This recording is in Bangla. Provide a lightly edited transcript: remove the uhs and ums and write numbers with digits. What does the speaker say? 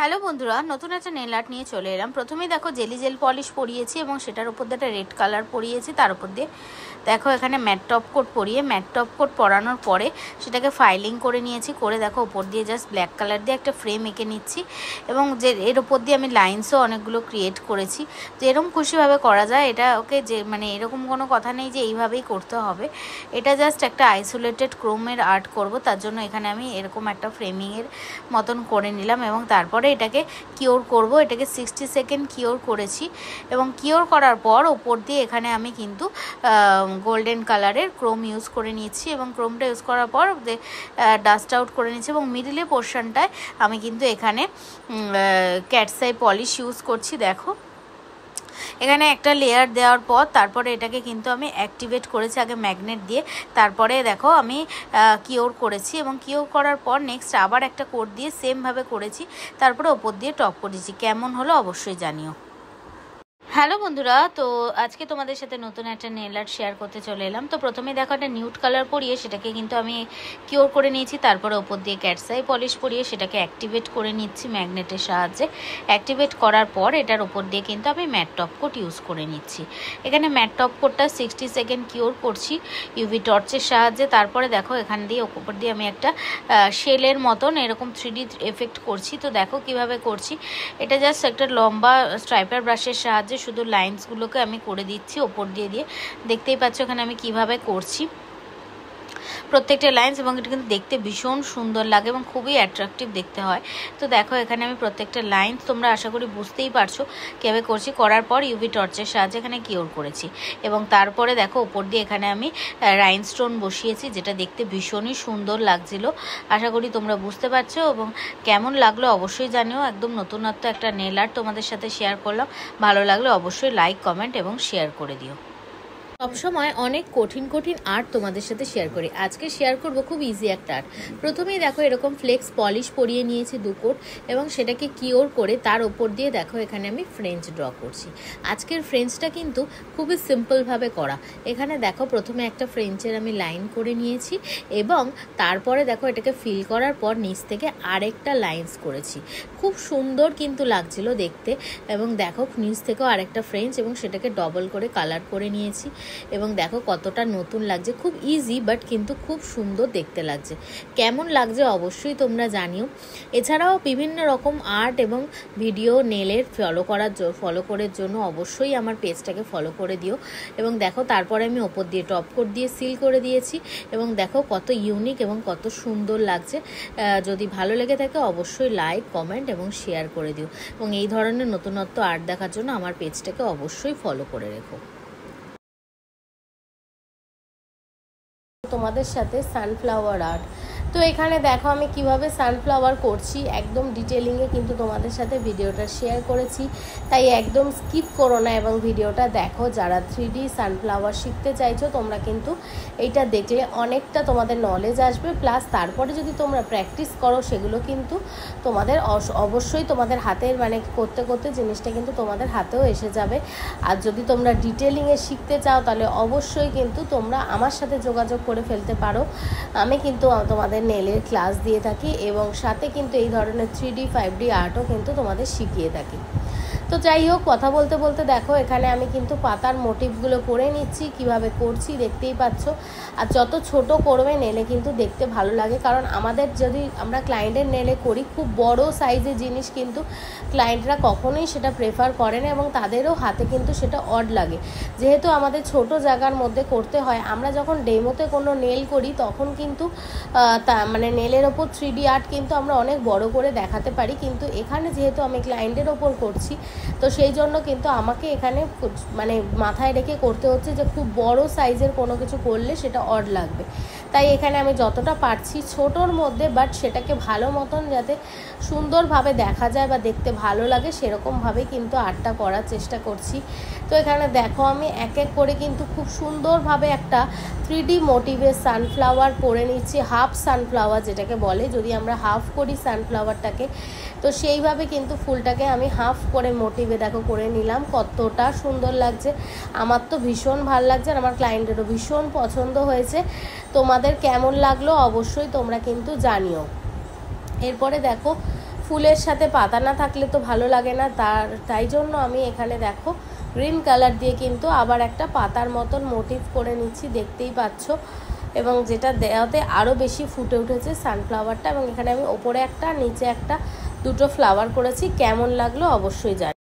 হ্যালো বন্ধুরা, নতুন একটা নেল আর্ট নিয়ে চলে এলাম। প্রথমেই দেখো জেলি জেল পলিশ পরিয়েছি এবং সেটার উপর দিয়ে একটা রেড কালার পরিয়েছি। তার উপর দিয়ে দেখো এখানে ম্যাট টপ কোট পরিয়ে ম্যাট টপ কোট পরানোর পরে সেটাকে ফাইলিং করে নিয়েছি। করে দেখো ওপর দিয়ে জাস্ট ব্ল্যাক কালার দিয়ে একটা ফ্রেম এঁকে নিচ্ছি এবং যে এর ওপর দিয়ে আমি লাইন্সও অনেকগুলো ক্রিয়েট করেছি। যে এরকম খুশিভাবে করা যায়, এটা ওকে যে মানে এরকম কোনো কথা নেই যে এইভাবেই করতে হবে। এটা জাস্ট একটা আইসোলেটেড ক্রোমের আর্ট করব, তার জন্য এখানে আমি এরকম একটা ফ্রেমিংয়ের মতন করে নিলাম এবং তারপরে এটাকে কিওর করব। এটাকে 60 সেকেন্ড কিওর করেছি এবং কিওর করার পর ওপর দিয়ে এখানে আমি কিন্তু গোল্ডেন কালারের ক্রোম ইউজ করে নিচ্ছি এবং ক্রোমটা ইউজ করার পর ডাস্ট আউট করে নিচ্ছি এবং মিডিলের পোর্শনটায় আমি কিন্তু এখানে ক্যাটস আই পলিশ ইউজ করছি। দেখো এখানে একটা লেয়ার দেওয়ার পর তারপরে এটাকে কিন্তু আমি অ্যাক্টিভেট করেছি আগে ম্যাগনেট দিয়ে, তারপরে দেখো আমি কিওর করেছি এবং কিওর করার পর নেক্সট আবার একটা কোট দিয়ে সেমভাবে করেছি, তারপরে ওপর দিয়ে টপ করেছি। কেমন হলো অবশ্যই জানিও। হ্যালো বন্ধুরা, তো আজকে তোমাদের সাথে নতুন একটা নেল আর্ট শেয়ার করতে চলে এলাম। তো প্রথমেই দেখো একটা নিউড কালার পরিয়ে সেটাকে কিন্তু আমি কিওর করে নিয়েছি, তারপরে ওপর দিয়ে ক্যাটস আই পলিশ পরিয়ে সেটাকে অ্যাক্টিভেট করে নিচ্ছি ম্যাগনেটের সাহায্যে। অ্যাক্টিভেট করার পর এটার ওপর দিয়ে কিন্তু আমি ম্যাট টপ কোট ইউজ করে নিচ্ছি। এখানে ম্যাট টপ কোটটা 60 সেকেন্ড কিওর করছি ইউভি টর্চের সাহায্যে। তারপরে দেখো এখান দিয়ে ওপর দিয়ে আমি একটা শেলের মতন এরকম 3D এফেক্ট করছি। তো দেখো কিভাবে করছি, এটা জাস্ট একটা লম্বা স্ট্রাইপার ব্রাশের সাহায্যে শুধু লাইন্সগুলোকে আমি করে দিচ্ছি ওপর দিয়ে দিয়ে। দেখতেই পাচ্ছ এখানে আমি কিভাবে করছি প্রত্যেকটা লাইন্স, এবং এটা কিন্তু দেখতে ভীষণ সুন্দর লাগে এবং খুবই অ্যাট্রাকটিভ দেখতে হয়। তো দেখো এখানে আমি প্রত্যেকটা লাইন্স তোমরা আশা করি বুঝতেই পারছো কীভাবে করছি। করার পর ইউভি টর্চের সাহায্যে এখানে কিওর করেছি এবং তারপরে দেখো ওপর দিয়ে এখানে আমি রাইনস্টোন বসিয়েছি, যেটা দেখতে ভীষণই সুন্দর লাগছিল। আশা করি তোমরা বুঝতে পারছো এবং কেমন লাগলো অবশ্যই জানিও। একদম নতুনত্ব একটা নেল আর্ট তোমাদের সাথে শেয়ার করলাম। ভালো লাগলে অবশ্যই লাইক, কমেন্ট এবং শেয়ার করে দিও। সবসময় অনেক কঠিন কঠিন আর্ট তোমাদের সাথে শেয়ার করি, আজকে শেয়ার করব খুব ইজি একটা আর্ট। প্রথমেই দেখো এরকম ফ্লেক্স পলিশ পরিয়ে নিয়েছি 2 কোট এবং সেটাকে কিওর করে তার ওপর দিয়ে দেখো এখানে আমি ফ্রেঞ্চ ড্র করছি। আজকের ফ্রেঞ্চটা কিন্তু খুবই সিম্পলভাবে করা। এখানে দেখো প্রথমে একটা ফ্রেঞ্চের আমি লাইন করে নিয়েছি এবং তারপরে দেখো এটাকে ফিল করার পর নিচ থেকে আরেকটা লাইন্স করেছি। খুব সুন্দর কিন্তু লাগছিল দেখতে এবং দেখো নিচ থেকেও আরেকটা ফ্রেঞ্চ এবং সেটাকে ডবল করে কালার করে নিয়েছি এবং দেখো কতটা নতুন লাগছে। খুব ইজি বাট কিন্তু খুব সুন্দর দেখতে লাগছে। কেমন লাগছে অবশ্যই তোমরা জানিও। এছাড়াও বিভিন্ন রকম আর্ট এবং ভিডিও নেলের ফলো করার জন্য অবশ্যই আমার পেজটাকে ফলো করে দিও এবং দেখো তারপরে আমি ওপর দিয়ে টপ কোট দিয়ে সিল করে দিয়েছি এবং দেখো কত ইউনিক এবং কত সুন্দর লাগছে। যদি ভালো লেগে থাকে অবশ্যই লাইক, কমেন্ট এবং শেয়ার করে দিও এবং এই ধরনের নতুনত্ব আর্ট দেখার জন্য আমার পেজটাকে অবশ্যই ফলো করে রেখো। তোমাদের সাথে সানফ্লাওয়ার আর্ট। তো এখানে দেখো আমি কিভাবে সানফ্লাওয়ার করছি একদম ডিটেলিংয়ে কিন্তু তোমাদের সাথে ভিডিওটা শেয়ার করেছি, তাই একদম স্কিপ করো না এবং ভিডিওটা দেখো। যারা 3D সানফ্লাওয়ার শিখতে চাইছো তোমরা কিন্তু এইটা দেখলে অনেকটা তোমাদের নলেজ আসবে, প্লাস তারপরে যদি তোমরা প্র্যাকটিস করো সেগুলো কিন্তু তোমাদের অবশ্যই তোমাদের হাতের মানে করতে করতে জিনিসটা কিন্তু তোমাদের হাতেও এসে যাবে। আর যদি তোমরা ডিটেলিংয়ে শিখতে চাও তাহলে অবশ্যই কিন্তু তোমরা আমার সাথে যোগাযোগ করে ফেলতে পারো। আমি কিন্তু তোমাদের নেলের ক্লাস দিয়ে থাকি এবং সাথে কিন্তু এই ধরনের 3D 5D আর্টও কিন্তু তোমাদের শিখিয়ে থাকি। তো যাই হোক, কথা বলতে বলতে দেখো এখানে আমি কিন্তু পাতার মোটিভগুলো করে নিচ্ছি, কিভাবে করছি দেখতেই পাচ্ছ। আর যত ছোট করবে নেলে কিন্তু দেখতে ভালো লাগে, কারণ আমাদের যদি আমরা ক্লায়েন্টের নেলে করি খুব বড় সাইজের জিনিস কিন্তু ক্লায়েন্টরা কখনোই সেটা প্রেফার করে না এবং তাদেরও হাতে কিন্তু সেটা অড লাগে। যেহেতু আমাদের ছোট জায়গার মধ্যে করতে হয়, আমরা যখন ডেমোতে কোনো নেল করি তখন কিন্তু মানে নেলের ওপর 3D আর্ট কিন্তু আমরা অনেক বড় করে দেখাতে পারি, কিন্তু এখানে যেহেতু আমি ক্লায়েন্টের ওপর করছি তো সেই জন্য কিন্তু আমাকে এখানে মানে মাথায় রেখে করতে হচ্ছে যে খুব বড় সাইজের কোনো কিছু করলে সেটা অড লাগবে। তাই এখানে আমি যতটা পারছি ছোটোর মধ্যে বাট সেটাকে ভালো মতন যাতে সুন্দরভাবে দেখা যায় বা দেখতে ভালো লাগে সেরকমভাবে কিন্তু আর্টটা করার চেষ্টা করছি। তো এখানে দেখো আমি এক এক করে কিন্তু খুব সুন্দরভাবে একটা 3D মোটিভের সানফ্লাওয়ার করে নিচ্ছি। হাফ সানফ্লাওয়ার যেটাকে বলে, যদি আমরা হাফ করি সানফ্লাওয়ারটাকে তো সেইভাবে কিন্তু ফুলটাকে আমি হাফ করে মোটিভে দেখো করে নিলাম। কতটা সুন্দর লাগছে, আমার তো ভীষণ ভালো লাগছে আর আমার ক্লায়েন্টেরও ভীষণ পছন্দ হয়েছে। তোমাদের কেমন লাগলো অবশ্যই তোমরা কিন্তু জানিও। এরপরে দেখো ফুলের সাথে পাতা না থাকলে তো ভালো লাগে না, তাই জন্য আমি এখানে দেখো গ্রিন কালার দিয়ে কিন্তু আবার একটা পাতার মতন মোটিভ করে নিচ্ছি, দেখতেই পাচ্ছ। এবং যেটা দেওয়াতে আরও বেশি ফুটে উঠেছে সানফ্লাওয়ারটা। এবং এখানে আমি ওপরে একটা নিচে একটা দুটো ফ্লাওয়ার করেছি, কেমন লাগলো অবশ্যই জানি।